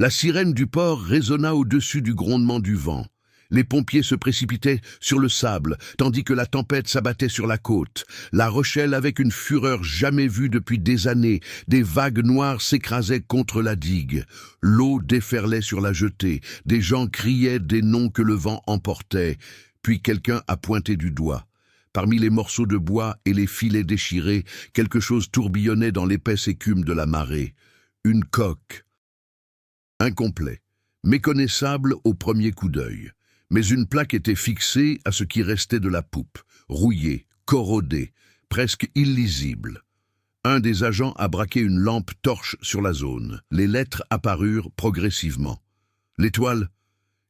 La sirène du port résonna au-dessus du grondement du vent. Les pompiers se précipitaient sur le sable, tandis que la tempête s'abattait sur la côte. La Rochelle, avec une fureur jamais vue depuis des années, des vagues noires s'écrasaient contre la digue. L'eau déferlait sur la jetée, des gens criaient des noms que le vent emportait. Puis quelqu'un a pointé du doigt. Parmi les morceaux de bois et les filets déchirés, quelque chose tourbillonnait dans l'épaisse écume de la marée. Une coque. Incomplet, méconnaissable au premier coup d'œil. Mais une plaque était fixée à ce qui restait de la poupe, rouillée, corrodée, presque illisible. Un des agents a braqué une lampe torche sur la zone. Les lettres apparurent progressivement. L'étoile.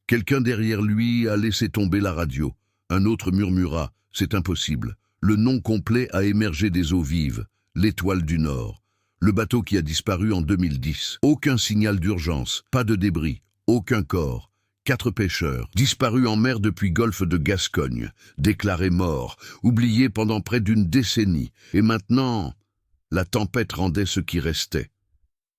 Quelqu'un derrière lui a laissé tomber la radio. Un autre murmura. C'est impossible. Le nom complet a émergé des eaux vives. L'étoile du Nord. Le bateau qui a disparu en 2010. Aucun signal d'urgence, pas de débris, aucun corps. 4 pêcheurs, disparus en mer depuis golfe de Gascogne, déclarés morts, oubliés pendant près d'une décennie. Et maintenant, la tempête rendait ce qui restait.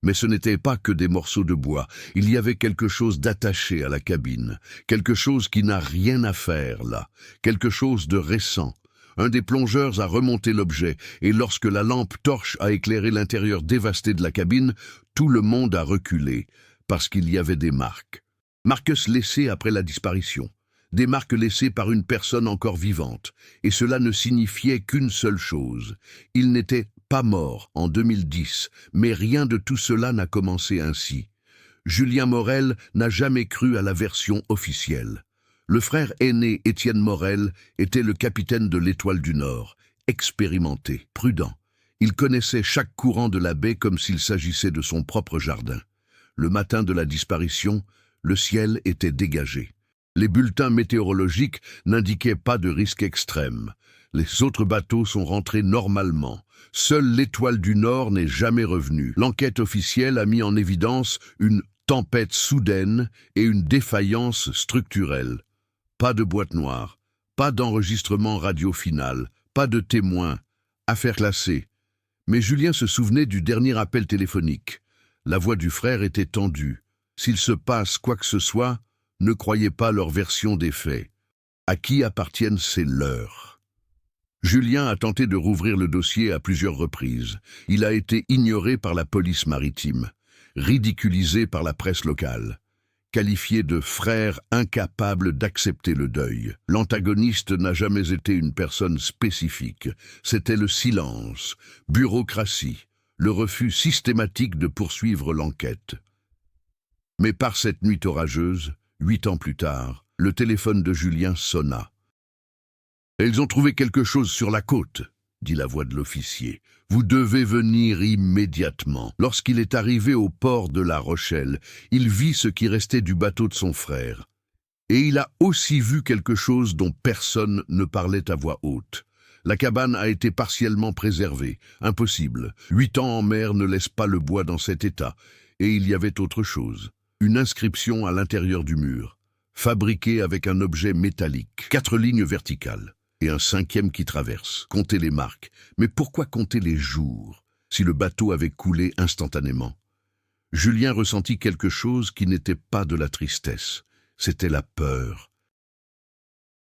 Mais ce n'était pas que des morceaux de bois. Il y avait quelque chose d'attaché à la cabine, quelque chose qui n'a rien à faire là, quelque chose de récent. Un des plongeurs a remonté l'objet, et lorsque la lampe torche a éclairé l'intérieur dévasté de la cabine, tout le monde a reculé, parce qu'il y avait des marques. Marques laissées après la disparition, des marques laissées par une personne encore vivante, et cela ne signifiait qu'une seule chose. Il n'était pas mort en 2010, mais rien de tout cela n'a commencé ainsi. Julien Morel n'a jamais cru à la version officielle. Le frère aîné Étienne Morel était le capitaine de l'Étoile du Nord, expérimenté, prudent. Il connaissait chaque courant de la baie comme s'il s'agissait de son propre jardin. Le matin de la disparition, le ciel était dégagé. Les bulletins météorologiques n'indiquaient pas de risque extrême. Les autres bateaux sont rentrés normalement. Seule l'Étoile du Nord n'est jamais revenue. L'enquête officielle a mis en évidence une tempête soudaine et une défaillance structurelle. Pas de boîte noire, pas d'enregistrement radio final, pas de témoins. Affaire classée. Mais Julien se souvenait du dernier appel téléphonique. La voix du frère était tendue. S'il se passe quoi que ce soit, ne croyez pas leur version des faits. À qui appartiennent ces leurs? Julien a tenté de rouvrir le dossier à plusieurs reprises. Il a été ignoré par la police maritime, ridiculisé par la presse locale, qualifié de frère incapable d'accepter le deuil. L'antagoniste n'a jamais été une personne spécifique. C'était le silence, bureaucratie, le refus systématique de poursuivre l'enquête. Mais par cette nuit orageuse, 8 ans plus tard, le téléphone de Julien sonna. « Ils ont trouvé quelque chose sur la côte », dit la voix de l'officier. « Vous devez venir immédiatement. » Lorsqu'il est arrivé au port de La Rochelle, il vit ce qui restait du bateau de son frère. Et il a aussi vu quelque chose dont personne ne parlait à voix haute. La cabane a été partiellement préservée. Impossible. 8 ans en mer ne laissent pas le bois dans cet état. Et il y avait autre chose. Une inscription à l'intérieur du mur, fabriquée avec un objet métallique. 4 lignes verticales, et un 5e qui traverse. Comptez les marques. Mais pourquoi compter les jours, si le bateau avait coulé instantanément? Julien ressentit quelque chose qui n'était pas de la tristesse. C'était la peur.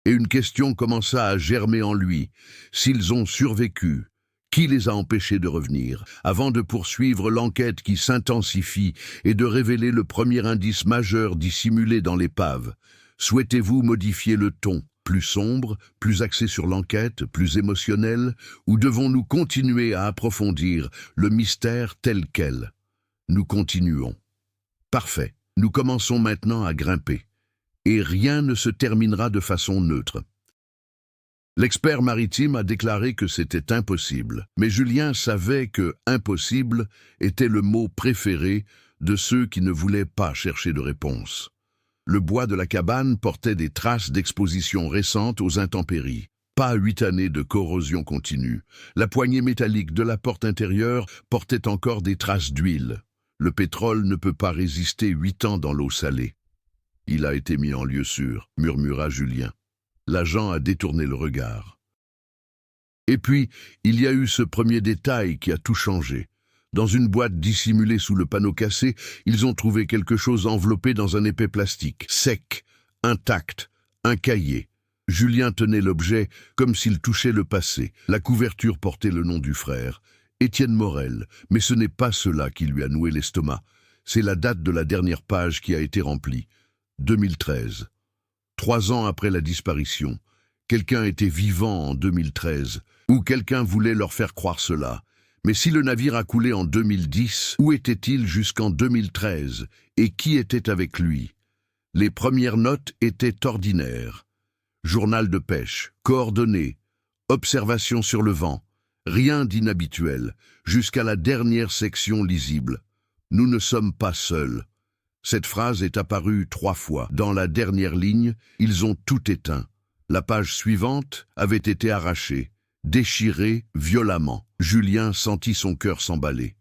Et une question commença à germer en lui. S'ils ont survécu, qui les a empêchés de revenir, avant de poursuivre l'enquête qui s'intensifie et de révéler le premier indice majeur dissimulé dans l'épave? Souhaitez-vous modifier le ton, plus sombre, plus axé sur l'enquête, plus émotionnel, ou devons-nous continuer à approfondir le mystère tel quel? Nous continuons. Parfait. Nous commençons maintenant à grimper. Et rien ne se terminera de façon neutre. L'expert maritime a déclaré que c'était impossible, mais Julien savait que « impossible » était le mot préféré de ceux qui ne voulaient pas chercher de réponse. Le bois de la cabane portait des traces d'exposition récentes aux intempéries. Pas 8 années de corrosion continue. La poignée métallique de la porte intérieure portait encore des traces d'huile. Le pétrole ne peut pas résister 8 ans dans l'eau salée. « Il a été mis en lieu sûr », murmura Julien. L'agent a détourné le regard. Et puis, il y a eu ce premier détail qui a tout changé. Dans une boîte dissimulée sous le panneau cassé, ils ont trouvé quelque chose enveloppé dans un épais plastique, sec, intact, un cahier. Julien tenait l'objet comme s'il touchait le passé. La couverture portait le nom du frère, Étienne Morel, mais ce n'est pas cela qui lui a noué l'estomac. C'est la date de la dernière page qui a été remplie, 2013. 3 ans après la disparition. Quelqu'un était vivant en 2013, ou quelqu'un voulait leur faire croire cela. Mais si le navire a coulé en 2010, où était-il jusqu'en 2013 et qui était avec lui? Les premières notes étaient ordinaires. Journal de pêche, coordonnées, observation sur le vent, rien d'inhabituel, jusqu'à la dernière section lisible. Nous ne sommes pas seuls. Cette phrase est apparue 3 fois. Dans la dernière ligne, ils ont tout éteint. La page suivante avait été arrachée, déchirée violemment. Julien sentit son cœur s'emballer.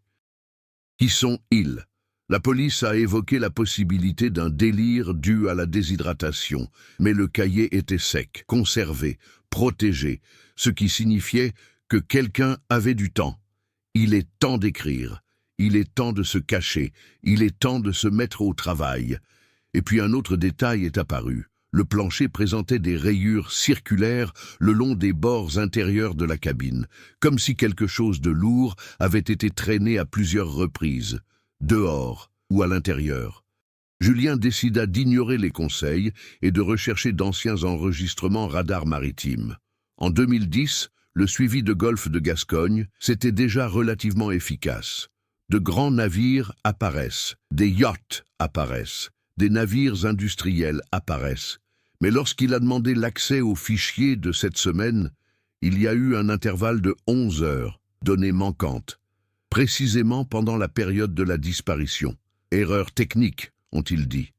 Qui sont-ils? La police a évoqué la possibilité d'un délire dû à la déshydratation, mais le cahier était sec, conservé, protégé, ce qui signifiait que quelqu'un avait du temps. Il est temps d'écrire, il est temps de se cacher, il est temps de se mettre au travail. Et puis un autre détail est apparu. Le plancher présentait des rayures circulaires le long des bords intérieurs de la cabine, comme si quelque chose de lourd avait été traîné à plusieurs reprises, dehors ou à l'intérieur. Julien décida d'ignorer les conseils et de rechercher d'anciens enregistrements radar maritimes. En 2010, le suivi de golfe de Gascogne, c'était déjà relativement efficace. De grands navires apparaissent, des yachts apparaissent, des navires industriels apparaissent. Mais lorsqu'il a demandé l'accès aux fichiers de cette semaine, il y a eu un intervalle de 11 heures, données manquantes, précisément pendant la période de la disparition. Erreur technique, ont-ils dit.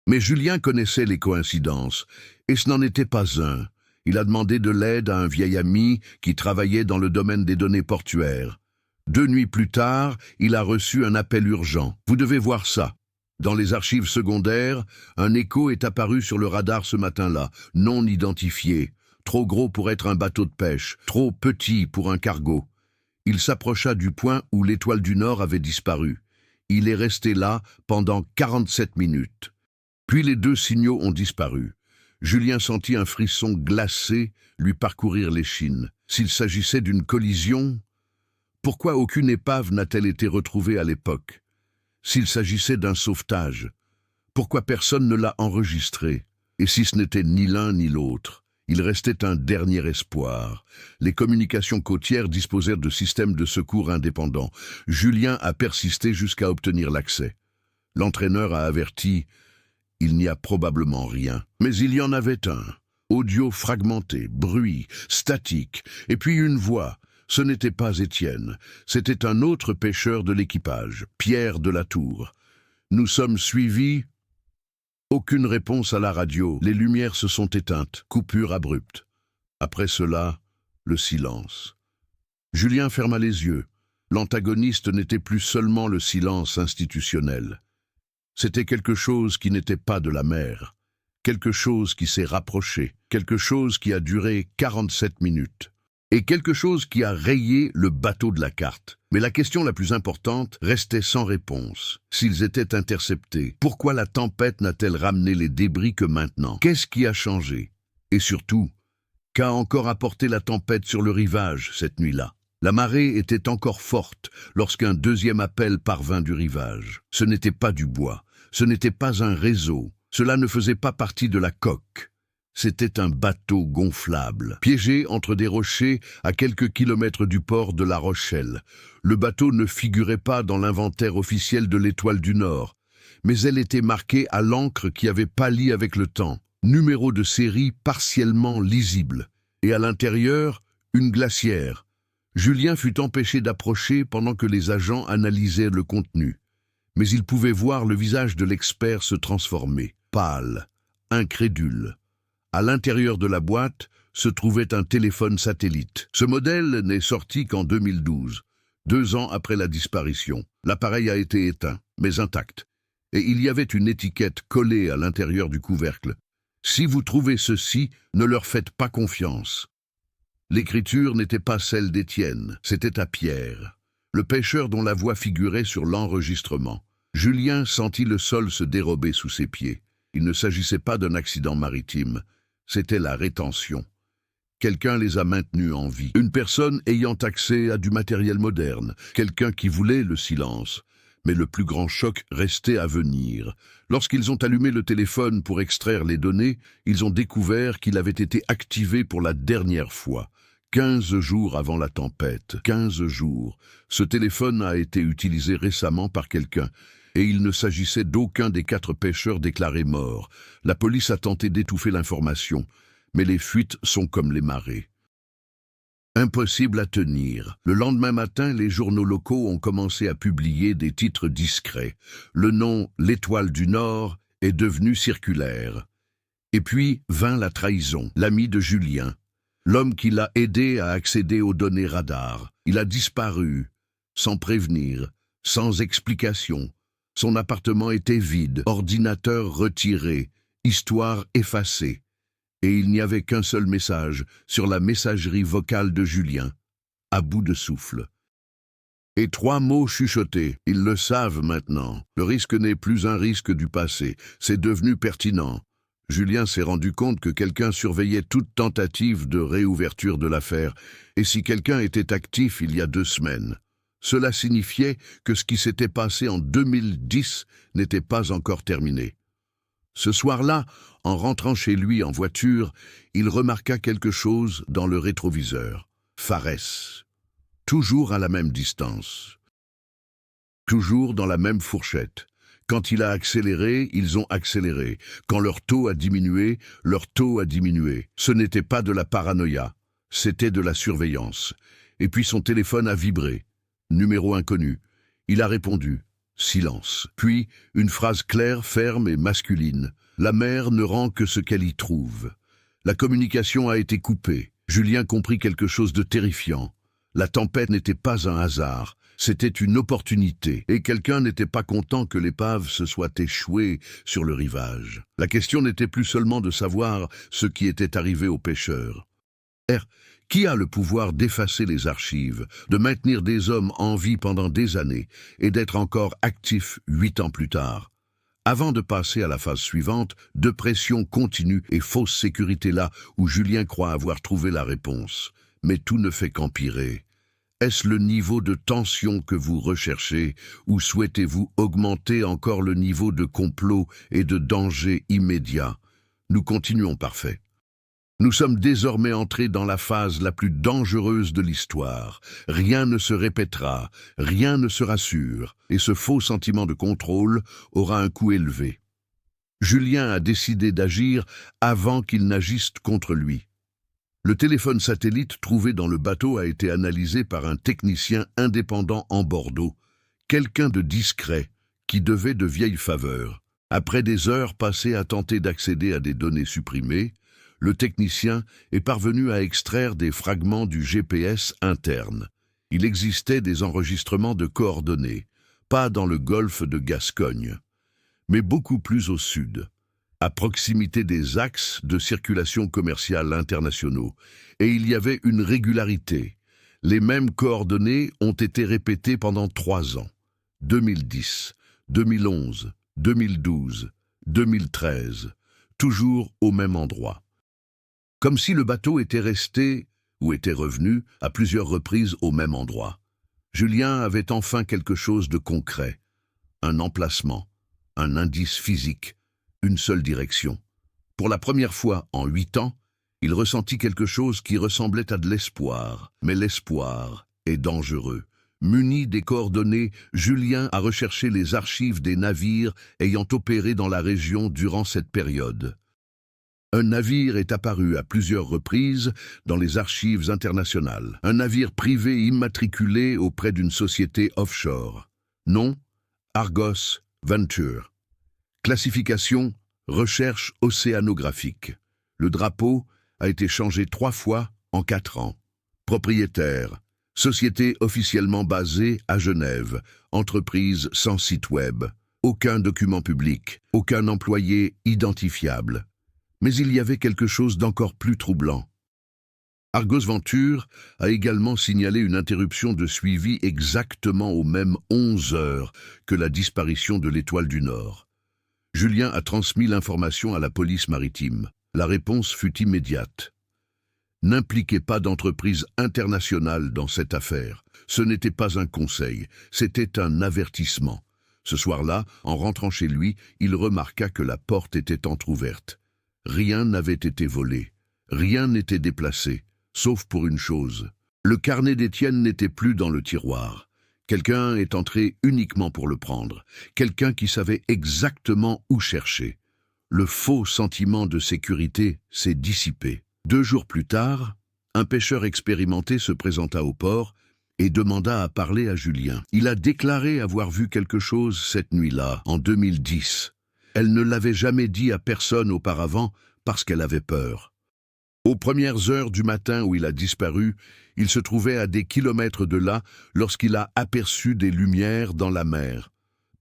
Mais Julien connaissait les coïncidences, et ce n'en était pas un. Il a demandé de l'aide à un vieil ami qui travaillait dans le domaine des données portuaires. 2 nuits plus tard, il a reçu un appel urgent. Vous devez voir ça. Dans les archives secondaires, un écho est apparu sur le radar ce matin-là, non identifié, trop gros pour être un bateau de pêche, trop petit pour un cargo. Il s'approcha du point où l'Étoile du Nord avait disparu. Il est resté là pendant 47 minutes. Puis les 2 signaux ont disparu. Julien sentit un frisson glacé lui parcourir l'échine. S'il s'agissait d'une collision, pourquoi aucune épave n'a-t-elle été retrouvée à l'époque? S'il s'agissait d'un sauvetage, pourquoi personne ne l'a enregistré? Et si ce n'était ni l'un ni l'autre, il restait un dernier espoir. Les communications côtières disposèrent de systèmes de secours indépendants. Julien a persisté jusqu'à obtenir l'accès. L'entraîneur a averti « Il n'y a probablement rien ». Mais il y en avait un. Audio fragmenté, bruit, statique, et puis une voix. Ce n'était pas Étienne, c'était un autre pêcheur de l'équipage, Pierre de la Tour. Nous sommes suivis. Aucune réponse à la radio, les lumières se sont éteintes, coupure abrupte. Après cela, le silence. Julien ferma les yeux. L'antagoniste n'était plus seulement le silence institutionnel. C'était quelque chose qui n'était pas de la mer, quelque chose qui s'est rapproché, quelque chose qui a duré 47 minutes. Et quelque chose qui a rayé le bateau de la carte. Mais la question la plus importante restait sans réponse. S'ils étaient interceptés, pourquoi la tempête n'a-t-elle ramené les débris que maintenant? Qu'est-ce qui a changé? Et surtout, qu'a encore apporté la tempête sur le rivage cette nuit-là? La marée était encore forte lorsqu'un 2e appel parvint du rivage. Ce n'était pas du bois, ce n'était pas un réseau, cela ne faisait pas partie de la coque. C'était un bateau gonflable, piégé entre des rochers à quelques kilomètres du port de La Rochelle. Le bateau ne figurait pas dans l'inventaire officiel de l'Étoile du Nord, mais elle était marquée à l'encre qui avait pâli avec le temps, numéro de série partiellement lisible, et à l'intérieur, une glacière. Julien fut empêché d'approcher pendant que les agents analysaient le contenu. Mais il pouvait voir le visage de l'expert se transformer, pâle, incrédule. À l'intérieur de la boîte se trouvait un téléphone satellite. Ce modèle n'est sorti qu'en 2012, 2 ans après la disparition. L'appareil a été éteint, mais intact. Et il y avait une étiquette collée à l'intérieur du couvercle. « Si vous trouvez ceci, ne leur faites pas confiance ». L'écriture n'était pas celle d'Étienne, c'était à Pierre. le pêcheur dont la voix figurait sur l'enregistrement. Julien sentit le sol se dérober sous ses pieds. Il ne s'agissait pas d'un accident maritime, c'était la rétention. Quelqu'un les a maintenus en vie. Une personne ayant accès à du matériel moderne, quelqu'un qui voulait le silence. Mais le plus grand choc restait à venir. Lorsqu'ils ont allumé le téléphone pour extraire les données, ils ont découvert qu'il avait été activé pour la dernière fois. 15 jours avant la tempête, 15 jours. Ce téléphone a été utilisé récemment par quelqu'un, et il ne s'agissait d'aucun des 4 pêcheurs déclarés morts. La police a tenté d'étouffer l'information, mais les fuites sont comme les marées. Impossible à tenir. Le lendemain matin, les journaux locaux ont commencé à publier des titres discrets. Le nom « L'Étoile du Nord » est devenu circulaire. Et puis vint la trahison, l'ami de Julien. L'homme qui l'a aidé à accéder aux données radar. Il a disparu, sans prévenir, sans explication. Son appartement était vide, ordinateur retiré, histoire effacée. Et il n'y avait qu'un seul message sur la messagerie vocale de Julien, à bout de souffle. Et 3 mots chuchotés, ils le savent maintenant. Le risque n'est plus un risque du passé, c'est devenu pertinent. Julien s'est rendu compte que quelqu'un surveillait toute tentative de réouverture de l'affaire, et si quelqu'un était actif il y a 2 semaines, cela signifiait que ce qui s'était passé en 2010 n'était pas encore terminé. Ce soir-là, en rentrant chez lui en voiture, il remarqua quelque chose dans le rétroviseur. Fares. Toujours à la même distance. Toujours dans la même fourchette. Quand il a accéléré, ils ont accéléré. Quand leur taux a diminué, leur taux a diminué. Ce n'était pas de la paranoïa, c'était de la surveillance. Et puis son téléphone a vibré. Numéro inconnu. Il a répondu. Silence. Puis, une phrase claire, ferme et masculine. La mer ne rend que ce qu'elle y trouve. La communication a été coupée. Julien comprit quelque chose de terrifiant. La tempête n'était pas un hasard. C'était une opportunité, et quelqu'un n'était pas content que l'épave se soit échouée sur le rivage. La question n'était plus seulement de savoir ce qui était arrivé aux pêcheurs. Qui a le pouvoir d'effacer les archives, de maintenir des hommes en vie pendant des années, et d'être encore actif 8 ans plus tard? Avant de passer à la phase suivante, de pression continue et fausse sécurité là où Julien croit avoir trouvé la réponse. Mais tout ne fait qu'empirer. Est-ce le niveau de tension que vous recherchez ou souhaitez-vous augmenter encore le niveau de complot et de danger immédiat? Nous continuons parfait. Nous sommes désormais entrés dans la phase la plus dangereuse de l'histoire. Rien ne se répétera, rien ne sera sûr, et ce faux sentiment de contrôle aura un coût élevé. Julien a décidé d'agir avant qu'il n'agisse contre lui. Le téléphone satellite trouvé dans le bateau a été analysé par un technicien indépendant en Bordeaux, quelqu'un de discret, qui devait de vieilles faveurs. Après des heures passées à tenter d'accéder à des données supprimées, le technicien est parvenu à extraire des fragments du GPS interne. Il existait des enregistrements de coordonnées, pas dans le golfe de Gascogne, mais beaucoup plus au sud, à proximité des axes de circulation commerciale internationaux, et il y avait une régularité. Les mêmes coordonnées ont été répétées pendant 3 ans, 2010, 2011, 2012, 2013, toujours au même endroit. Comme si le bateau était resté ou était revenu à plusieurs reprises au même endroit. Julien avait enfin quelque chose de concret, un emplacement, un indice physique, une seule direction. Pour la première fois en 8 ans, il ressentit quelque chose qui ressemblait à de l'espoir. Mais l'espoir est dangereux. Muni des coordonnées, Julien a recherché les archives des navires ayant opéré dans la région durant cette période. Un navire est apparu à plusieurs reprises dans les archives internationales. Un navire privé immatriculé auprès d'une société offshore. Nom, Argos Venture. Classification, recherche océanographique. Le drapeau a été changé 3 fois en 4 ans. Propriétaire, société officiellement basée à Genève. Entreprise sans site web. Aucun document public. Aucun employé identifiable. Mais il y avait quelque chose d'encore plus troublant. Argos Venture a également signalé une interruption de suivi exactement aux mêmes 11 heures que la disparition de l'Étoile du Nord. Julien a transmis l'information à la police maritime. La réponse fut immédiate. N'impliquez pas d'entreprise internationale dans cette affaire. Ce n'était pas un conseil, c'était un avertissement. Ce soir-là, en rentrant chez lui, il remarqua que la porte était entr'ouverte. Rien n'avait été volé, rien n'était déplacé. Sauf pour une chose. Le carnet d'Étienne n'était plus dans le tiroir. Quelqu'un est entré uniquement pour le prendre. Quelqu'un qui savait exactement où chercher. Le faux sentiment de sécurité s'est dissipé. 2 jours plus tard, un pêcheur expérimenté se présenta au port et demanda à parler à Julien. Il a déclaré avoir vu quelque chose cette nuit-là, en 2010. Elle ne l'avait jamais dit à personne auparavant parce qu'elle avait peur. Aux premières heures du matin où il a disparu, il se trouvait à des kilomètres de là lorsqu'il a aperçu des lumières dans la mer.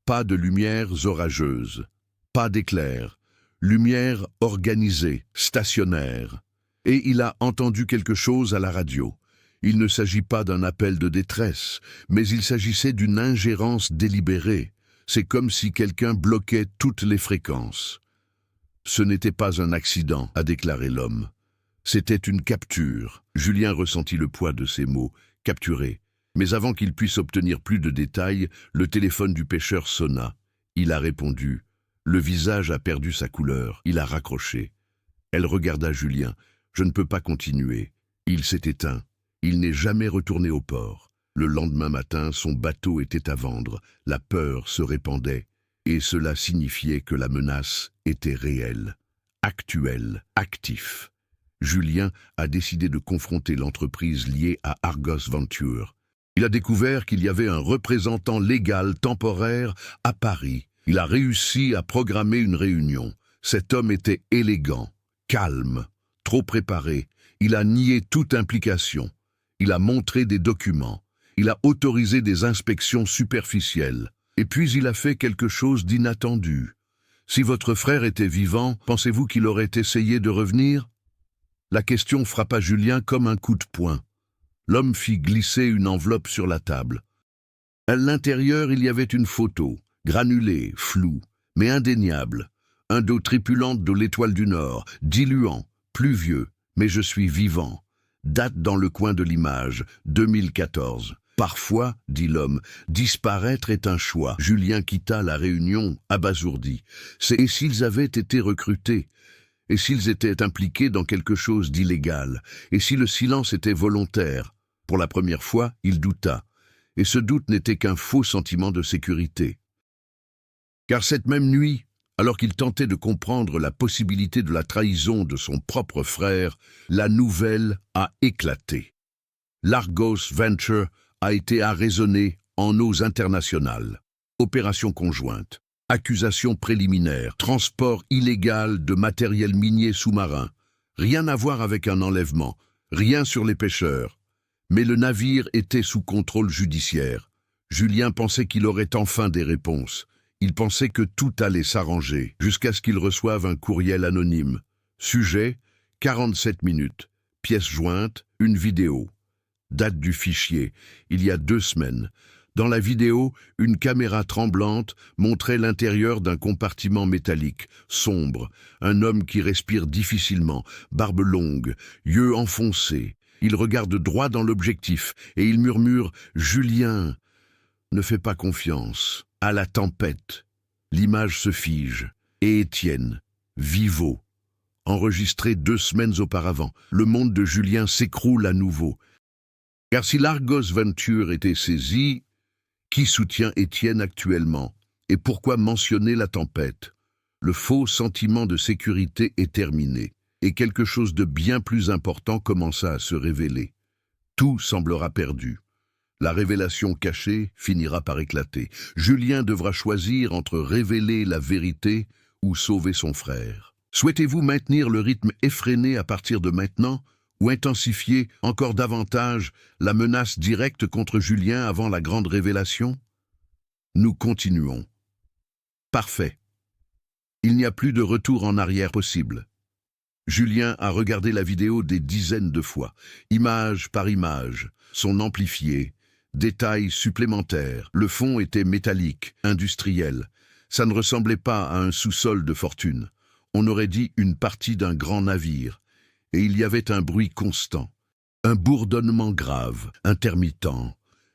Pas de lumières orageuses, pas d'éclairs, lumières organisées, stationnaires. Et il a entendu quelque chose à la radio. Il ne s'agit pas d'un appel de détresse, mais il s'agissait d'une ingérence délibérée. C'est comme si quelqu'un bloquait toutes les fréquences. Ce n'était pas un accident, a déclaré l'homme. C'était une capture. Julien ressentit le poids de ces mots, capturé. Mais avant qu'il puisse obtenir plus de détails, le téléphone du pêcheur sonna. Il a répondu. Le visage a perdu sa couleur. Il a raccroché. Elle regarda Julien. Je ne peux pas continuer. Il s'est éteint. Il n'est jamais retourné au port. Le lendemain matin, son bateau était à vendre. La peur se répandait. Et cela signifiait que la menace était réelle, actuelle, active. Julien a décidé de confronter l'entreprise liée à Argos Venture. Il a découvert qu'il y avait un représentant légal temporaire à Paris. Il a réussi à programmer une réunion. Cet homme était élégant, calme, trop préparé. Il a nié toute implication. Il a montré des documents. Il a autorisé des inspections superficielles. Et puis il a fait quelque chose d'inattendu. Si votre frère était vivant, pensez-vous qu'il aurait essayé de revenir ? La question frappa Julien comme un coup de poing. L'homme fit glisser une enveloppe sur la table. À l'intérieur, il y avait une photo, granulée, floue, mais indéniable. Un dos tripulant de l'Étoile du Nord, diluant, pluvieux, mais je suis vivant. Date dans le coin de l'image, 2014. Parfois, dit l'homme, disparaître est un choix. Julien quitta la réunion, abasourdi. Et s'ils avaient été recrutés ? Et s'ils étaient impliqués dans quelque chose d'illégal? Et si le silence était volontaire? Pour la première fois, il douta. Et ce doute n'était qu'un faux sentiment de sécurité. Car cette même nuit, alors qu'il tentait de comprendre la possibilité de la trahison de son propre frère, la nouvelle a éclaté. L'Argos Venture a été arraisonnée en eaux internationales. Opération conjointe. Accusation préliminaire, transport illégal de matériel minier sous-marin. Rien à voir avec un enlèvement, rien sur les pêcheurs. Mais le navire était sous contrôle judiciaire. Julien pensait qu'il aurait enfin des réponses. Il pensait que tout allait s'arranger, jusqu'à ce qu'il reçoive un courriel anonyme. Sujet, 47 minutes. Pièce jointe, une vidéo. Date du fichier, il y a 2 semaines. Dans la vidéo, une caméra tremblante montrait l'intérieur d'un compartiment métallique, sombre, un homme qui respire difficilement, barbe longue, yeux enfoncés. Il regarde droit dans l'objectif et il murmure « Julien, ne fais pas confiance. À la tempête. » L'image se fige. Et Étienne, Vivo, enregistré 2 semaines auparavant. Le monde de Julien s'écroule à nouveau. Car si l'Argos Venture était saisie, qui soutient Étienne actuellement? Et pourquoi mentionner la tempête? Le faux sentiment de sécurité est terminé, et quelque chose de bien plus important commença à se révéler. Tout semblera perdu. La révélation cachée finira par éclater. Julien devra choisir entre révéler la vérité ou sauver son frère. Souhaitez-vous maintenir le rythme effréné à partir de maintenant, ou intensifier encore davantage la menace directe contre Julien avant la grande révélation? Nous continuons. Parfait. Il n'y a plus de retour en arrière possible. Julien a regardé la vidéo des dizaines de fois, image par image, son amplifié, détails supplémentaires. Le fond était métallique, industriel. Ça ne ressemblait pas à un sous-sol de fortune. On aurait dit une partie d'un grand navire. Et il y avait un bruit constant, un bourdonnement grave, intermittent,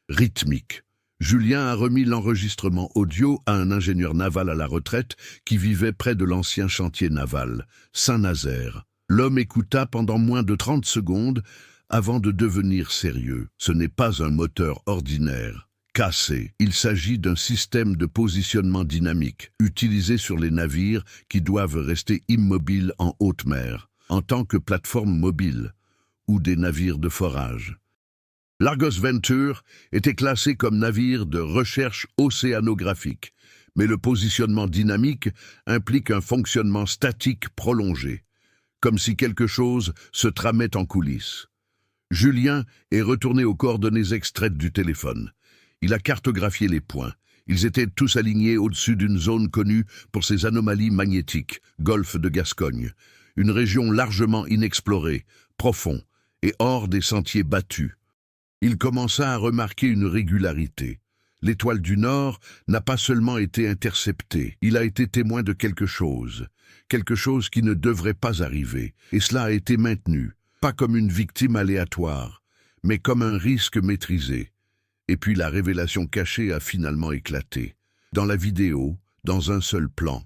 rythmique. Julien a remis l'enregistrement audio à un ingénieur naval à la retraite qui vivait près de l'ancien chantier naval, Saint-Nazaire. L'homme écouta pendant moins de 30 secondes avant de devenir sérieux. Ce n'est pas un moteur ordinaire, cassé. Il s'agit d'un système de positionnement dynamique, utilisé sur les navires qui doivent rester immobiles en haute mer, en tant que plateforme mobile, ou des navires de forage. L'Argos Venture était classé comme navire de recherche océanographique, mais le positionnement dynamique implique un fonctionnement statique prolongé, comme si quelque chose se tramait en coulisses. Julien est retourné aux coordonnées extraites du téléphone. Il a cartographié les points. Ils étaient tous alignés au-dessus d'une zone connue pour ses anomalies magnétiques, golfe de Gascogne, une région largement inexplorée, profond et hors des sentiers battus. Il commença à remarquer une régularité. L'étoile du Nord n'a pas seulement été interceptée, il a été témoin de quelque chose qui ne devrait pas arriver, et cela a été maintenu, pas comme une victime aléatoire, mais comme un risque maîtrisé. Et puis la révélation cachée a finalement éclaté. Dans la vidéo, dans un seul plan,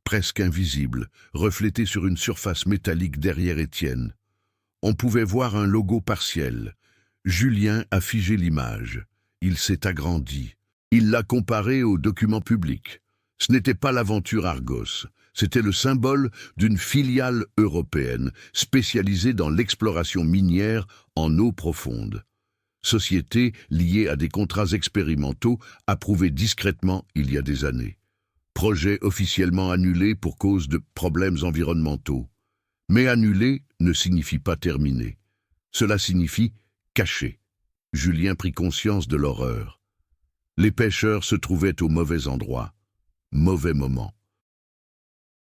presque invisible, reflété sur une surface métallique derrière Étienne, on pouvait voir un logo partiel. Julien a figé l'image. Il s'est agrandi. Il l'a comparé aux documents publics. Ce n'était pas l'aventure Argos, c'était le symbole d'une filiale européenne spécialisée dans l'exploration minière en eau profonde. Société liée à des contrats expérimentaux approuvés discrètement il y a des années. Projet officiellement annulé pour cause de problèmes environnementaux. Mais annulé ne signifie pas terminé. Cela signifie caché. Julien prit conscience de l'horreur. Les pêcheurs se trouvaient au mauvais endroit, mauvais moment.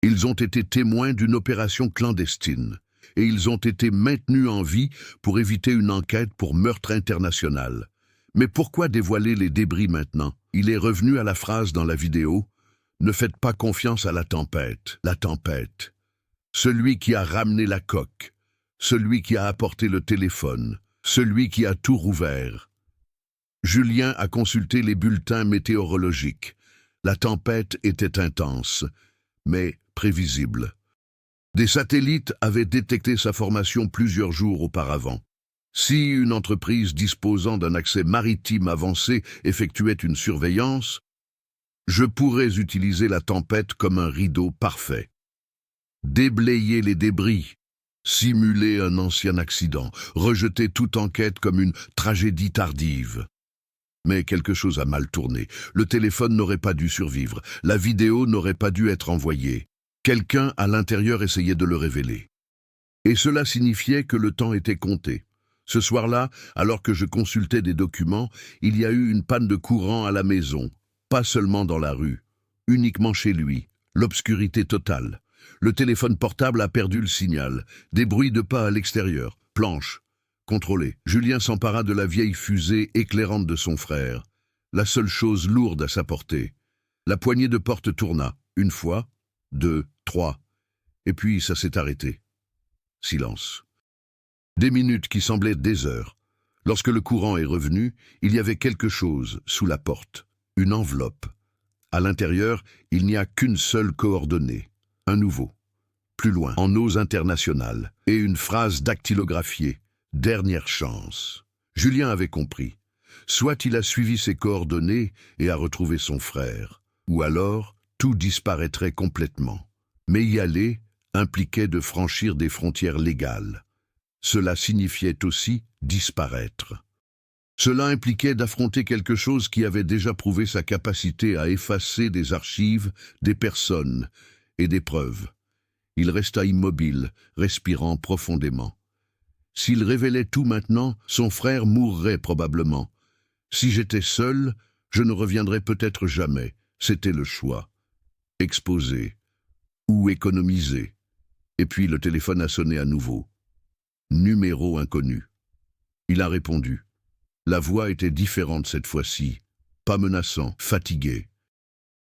Ils ont été témoins d'une opération clandestine, et ils ont été maintenus en vie pour éviter une enquête pour meurtre international. Mais pourquoi dévoiler les débris maintenant? Il est revenu à la phrase dans la vidéo « Ne faites pas confiance à la tempête. La tempête. Celui qui a ramené la coque, celui qui a apporté le téléphone, celui qui a tout rouvert. » Julien a consulté les bulletins météorologiques. La tempête était intense, mais prévisible. Des satellites avaient détecté sa formation plusieurs jours auparavant. Si une entreprise disposant d'un accès maritime avancé effectuait une surveillance, je pourrais utiliser la tempête comme un rideau parfait. Déblayer les débris, simuler un ancien accident, rejeter toute enquête comme une tragédie tardive. Mais quelque chose a mal tourné. Le téléphone n'aurait pas dû survivre. La vidéo n'aurait pas dû être envoyée. Quelqu'un à l'intérieur essayait de le révéler. Et cela signifiait que le temps était compté. Ce soir-là, alors que je consultais des documents, il y a eu une panne de courant à la maison. Pas seulement dans la rue, uniquement chez lui. L'obscurité totale. Le téléphone portable a perdu le signal. Des bruits de pas à l'extérieur. Planche. Contrôlé. Julien s'empara de la vieille fusée éclairante de son frère. La seule chose lourde à sa portée. La poignée de porte tourna. Une fois, 2, 3. Et puis ça s'est arrêté. Silence. Des minutes qui semblaient des heures. Lorsque le courant est revenu, il y avait quelque chose sous la porte. Une enveloppe. À l'intérieur, il n'y a qu'une seule coordonnée. Un nouveau. Plus loin, en eaux internationales. Et une phrase dactylographiée. Dernière chance. Julien avait compris. Soit il a suivi ses coordonnées et a retrouvé son frère, ou alors tout disparaîtrait complètement. Mais y aller impliquait de franchir des frontières légales. Cela signifiait aussi disparaître. Cela impliquait d'affronter quelque chose qui avait déjà prouvé sa capacité à effacer des archives, des personnes et des preuves. Il resta immobile, respirant profondément. S'il révélait tout maintenant, son frère mourrait probablement. Si j'étais seul, je ne reviendrais peut-être jamais. C'était le choix. Exposer ou économiser. Et puis le téléphone a sonné à nouveau. Numéro inconnu. Il a répondu. La voix était différente cette fois-ci, pas menaçant, fatigué.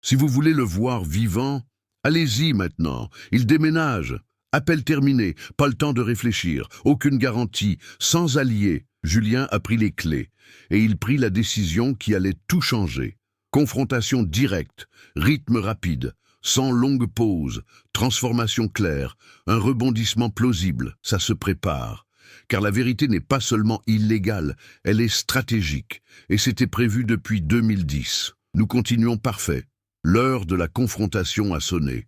Si vous voulez le voir vivant, allez-y maintenant, il déménage. Appel terminé, pas le temps de réfléchir, aucune garantie, sans allié. Julien a pris les clés, et il prit la décision qui allait tout changer. Confrontation directe, rythme rapide, sans longue pause, transformation claire, un rebondissement plausible, ça se prépare. Car la vérité n'est pas seulement illégale, elle est stratégique, et c'était prévu depuis 2010. Nous continuons parfait. L'heure de la confrontation a sonné.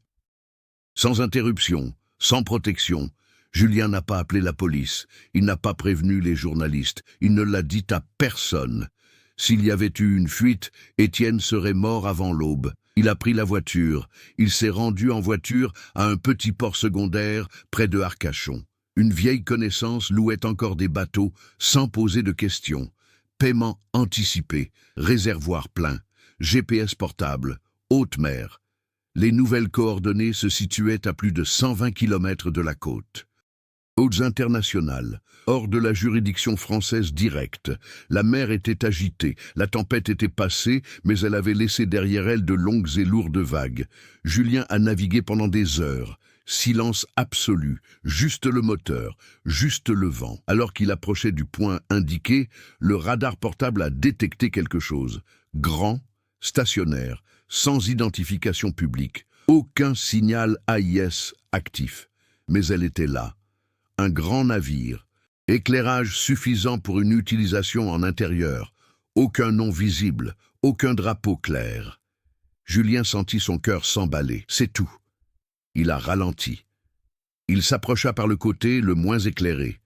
Sans interruption, sans protection, Julien n'a pas appelé la police, il n'a pas prévenu les journalistes, il ne l'a dit à personne. S'il y avait eu une fuite, Étienne serait mort avant l'aube. Il a pris la voiture, il s'est rendu en voiture à un petit port secondaire près de Arcachon. Une vieille connaissance louait encore des bateaux sans poser de questions. Paiement anticipé, réservoir plein, GPS portable, haute mer. Les nouvelles coordonnées se situaient à plus de 120 km de la côte. Côtes internationales, hors de la juridiction française directe. La mer était agitée, la tempête était passée, mais elle avait laissé derrière elle de longues et lourdes vagues. Julien a navigué pendant des heures. Silence absolu, juste le moteur, juste le vent. Alors qu'il approchait du point indiqué, le radar portable a détecté quelque chose. Grand, stationnaire, sans identification publique. Aucun signal AIS actif. Mais elle était là. Un grand navire. Éclairage suffisant pour une utilisation en intérieur. Aucun nom visible, aucun drapeau clair. Julien sentit son cœur s'emballer, c'est tout. Il a ralenti. Il s'approcha par le côté le moins éclairé.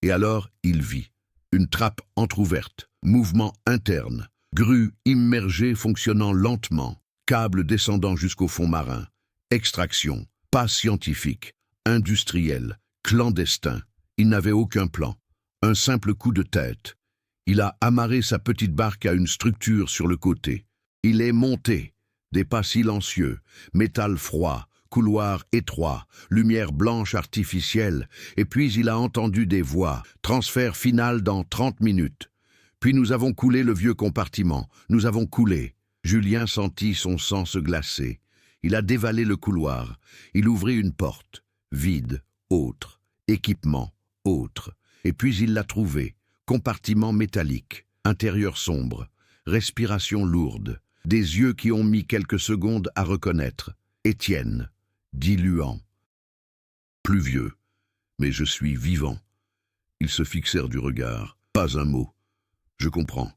Et alors, il vit. Une trappe entr'ouverte, mouvement interne, grue immergée fonctionnant lentement, câble descendant jusqu'au fond marin. Extraction, pas scientifique, industriel, clandestin. Il n'avait aucun plan. Un simple coup de tête. Il a amarré sa petite barque à une structure sur le côté. Il est monté. Des pas silencieux, métal froid, couloir étroit, lumière blanche artificielle, et puis il a entendu des voix, transfert final dans 30 minutes. Puis nous avons coulé le vieux compartiment, nous avons coulé. Julien sentit son sang se glacer. Il a dévalé le couloir, il ouvrit une porte, vide, autre, équipement, autre, et puis il l'a trouvé, compartiment métallique, intérieur sombre, respiration lourde, des yeux qui ont mis quelques secondes à reconnaître. Étienne. Diluant. Pluvieux, mais je suis vivant. Ils se fixèrent du regard. Pas un mot. Je comprends.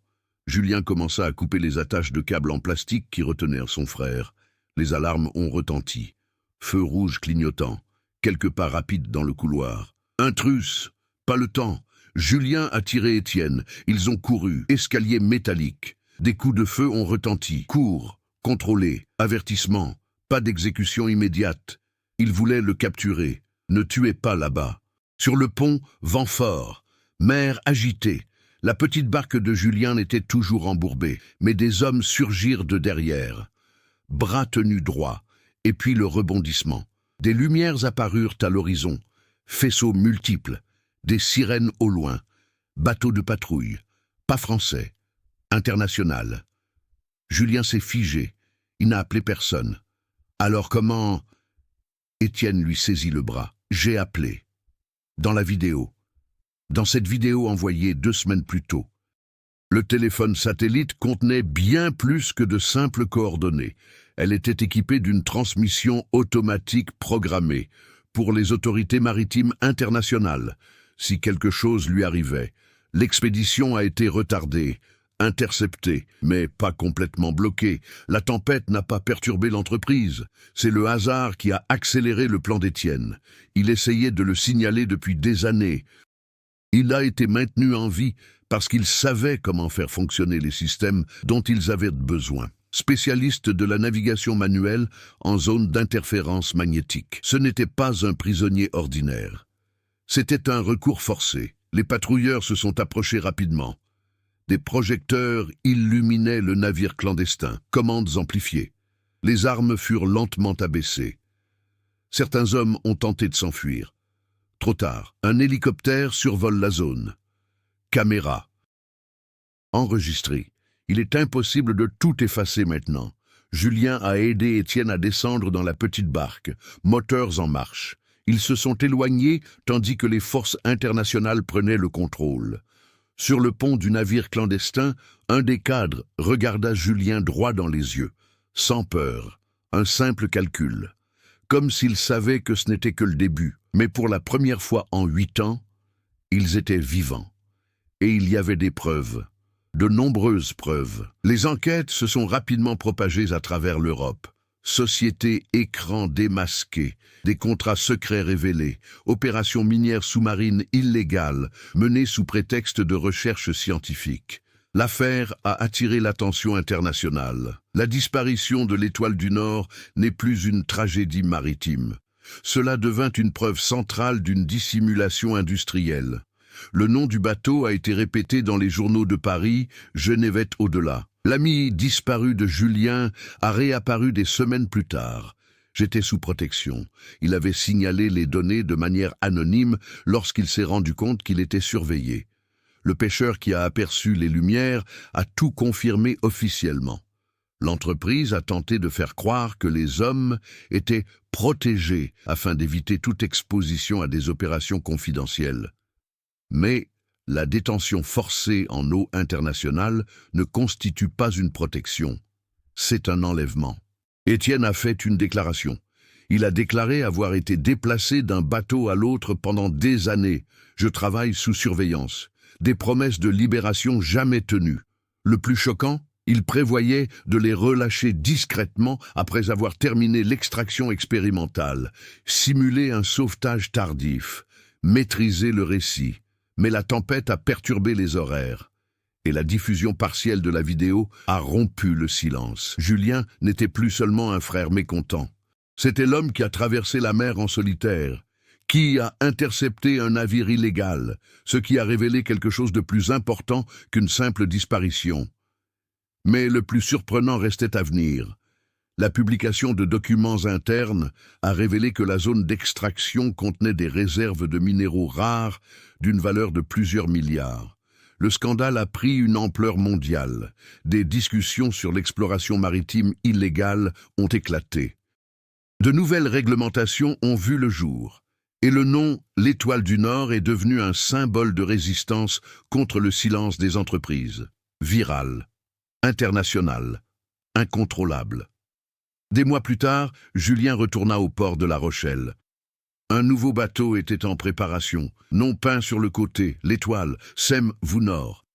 Julien commença à couper les attaches de câbles en plastique qui retenèrent son frère. Les alarmes ont retenti. Feu rouge clignotant. Quelques pas rapides dans le couloir. Intrus. Pas le temps. Julien a tiré Étienne. Ils ont couru. Escalier métallique. Des coups de feu ont retenti. Cours. Contrôlé. Avertissement. Pas d'exécution immédiate. Il voulait le capturer. Ne tuez pas là-bas. Sur le pont, vent fort. Mer agitée. La petite barque de Julien était toujours embourbée, mais des hommes surgirent de derrière. Bras tenus droits, et puis le rebondissement. Des lumières apparurent à l'horizon. Faisceaux multiples. Des sirènes au loin. Bateaux de patrouille. Pas français. International. Julien s'est figé. Il n'a appelé personne. Alors comment... Étienne lui saisit le bras. J'ai appelé. Dans la vidéo. Dans cette vidéo envoyée 2 semaines plus tôt. Le téléphone satellite contenait bien plus que de simples coordonnées. Elle était équipée d'une transmission automatique programmée pour les autorités maritimes internationales. Si quelque chose lui arrivait, l'expédition a été retardée. Intercepté, mais pas complètement bloqué. La tempête n'a pas perturbé l'entreprise. C'est le hasard qui a accéléré le plan d'Étienne. Il essayait de le signaler depuis des années. Il a été maintenu en vie parce qu'il savait comment faire fonctionner les systèmes dont ils avaient besoin. Spécialiste de la navigation manuelle en zone d'interférence magnétique. Ce n'était pas un prisonnier ordinaire. C'était un recours forcé. Les patrouilleurs se sont approchés rapidement. Des projecteurs illuminaient le navire clandestin, commandes amplifiées. Les armes furent lentement abaissées. Certains hommes ont tenté de s'enfuir. Trop tard, un hélicoptère survole la zone. Caméra. Enregistré. Il est impossible de tout effacer maintenant. Julien a aidé Étienne à descendre dans la petite barque, moteurs en marche. Ils se sont éloignés tandis que les forces internationales prenaient le contrôle. Sur le pont du navire clandestin, un des cadres regarda Julien droit dans les yeux, sans peur, un simple calcul. Comme s'ils savaient que ce n'était que le début, mais pour la première fois en 8 ans, ils étaient vivants. Et il y avait des preuves. De nombreuses preuves. Les enquêtes se sont rapidement propagées à travers l'Europe. Sociétés écrans démasquées, des contrats secrets révélés, opérations minières sous-marines illégales menées sous prétexte de recherche scientifique. L'affaire a attiré l'attention internationale. La disparition de l'Étoile du Nord n'est plus une tragédie maritime. Cela devint une preuve centrale d'une dissimulation industrielle. Le nom du bateau a été répété dans les journaux de Paris, Genevette au-delà. L'ami disparu de Julien a réapparu des semaines plus tard. J'étais sous protection. Il avait signalé les données de manière anonyme lorsqu'il s'est rendu compte qu'il était surveillé. Le pêcheur qui a aperçu les lumières a tout confirmé officiellement. L'entreprise a tenté de faire croire que les hommes étaient protégés afin d'éviter toute exposition à des opérations confidentielles. Mais la détention forcée en eau internationale ne constitue pas une protection. C'est un enlèvement. Étienne a fait une déclaration. Il a déclaré avoir été déplacé d'un bateau à l'autre pendant des années. Je travaille sous surveillance. Des promesses de libération jamais tenues. Le plus choquant, il prévoyait de les relâcher discrètement après avoir terminé l'extraction expérimentale, simuler un sauvetage tardif, maîtriser le récit. Mais la tempête a perturbé les horaires. Et la diffusion partielle de la vidéo a rompu le silence. Julien n'était plus seulement un frère mécontent. C'était l'homme qui a traversé la mer en solitaire, qui a intercepté un navire illégal, ce qui a révélé quelque chose de plus important qu'une simple disparition. Mais le plus surprenant restait à venir. La publication de documents internes a révélé que la zone d'extraction contenait des réserves de minéraux rares d'une valeur de plusieurs milliards. Le scandale a pris une ampleur mondiale. Des discussions sur l'exploration maritime illégale ont éclaté. De nouvelles réglementations ont vu le jour. Et le nom « l'Étoile du Nord » est devenu un symbole de résistance contre le silence des entreprises. Viral, international, incontrôlable. Des mois plus tard, Julien retourna au port de La Rochelle. Un nouveau bateau était en préparation, nom peint sur le côté, l'étoile, Sem vous Nord.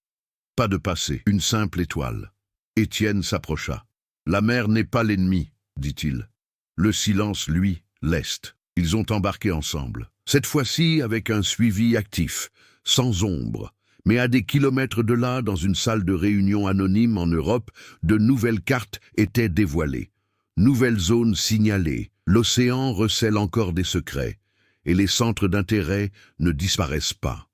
Pas de passé, une simple étoile. Étienne s'approcha. La mer n'est pas l'ennemi, dit-il. Le silence, lui, l'est. Ils ont embarqué ensemble. Cette fois-ci avec un suivi actif, sans ombre. Mais à des kilomètres de là, dans une salle de réunion anonyme en Europe, de nouvelles cartes étaient dévoilées. Nouvelles zones signalées, l'océan recèle encore des secrets, et les centres d'intérêt ne disparaissent pas.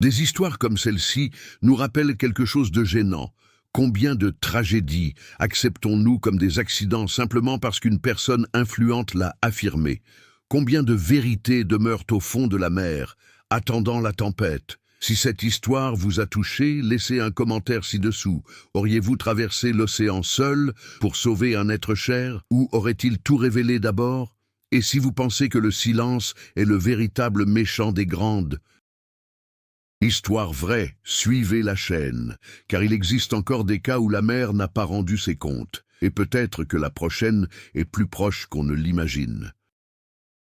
Des histoires comme celle-ci nous rappellent quelque chose de gênant. Combien de tragédies acceptons-nous comme des accidents simplement parce qu'une personne influente l'a affirmé? Combien de vérités demeurent au fond de la mer, attendant la tempête? Si cette histoire vous a touché, laissez un commentaire ci-dessous. Auriez-vous traversé l'océan seul pour sauver un être cher? Ou aurait-il tout révélé d'abord? Et si vous pensez que le silence est le véritable méchant des grandes histoires vraies, suivez la chaîne, car il existe encore des cas où la mer n'a pas rendu ses comptes, et peut-être que la prochaine est plus proche qu'on ne l'imagine.